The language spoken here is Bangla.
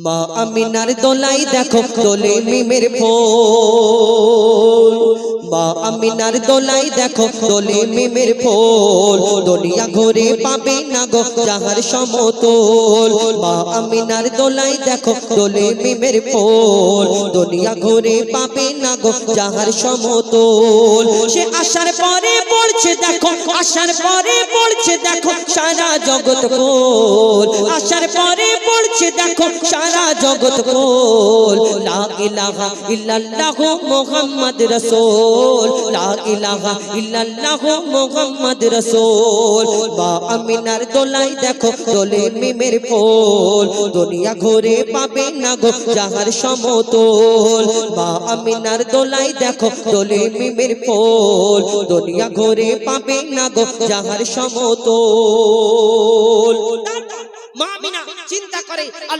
মা আমিনার দোলাই দেখো দোলে মিমের ফুল। মা আমিনার দোলাই দেখো দোলে মিমের ফুল। দুনিয়া ঘুরে পাবে না গো যাহার সমতল। মা আমিনার দোলাই দেখো দোলে মিমের ফুল। দুনিয়া ঘুরে পাবে না গো যাহার সমতল। সে আসার পরে পড়ছে দেখো, আসার পরে পড়ছে দেখো সারা জগৎ ফুল। আসার পরে পড়ছে দেখো সারা জগৎ ফুল। লা ইলাহা ইল্লাল্লাহ মুহাম্মদ রাসূল, লা ইলাহা ইল্লাল্লাহ মুহাম্মদ রাসূল। মা আমিনার দোলাই দেখো দোলে মিমের ফুল। দুনিয়া ঘুরে পাবে না গো যাহার সমতল। মা আমিনার দোলাই দেখো দোলে মিমের ফুল। দুনিয়া ঘুরে পাবে না গো যাহার সমতল। মা আমিনা চিন্তা করে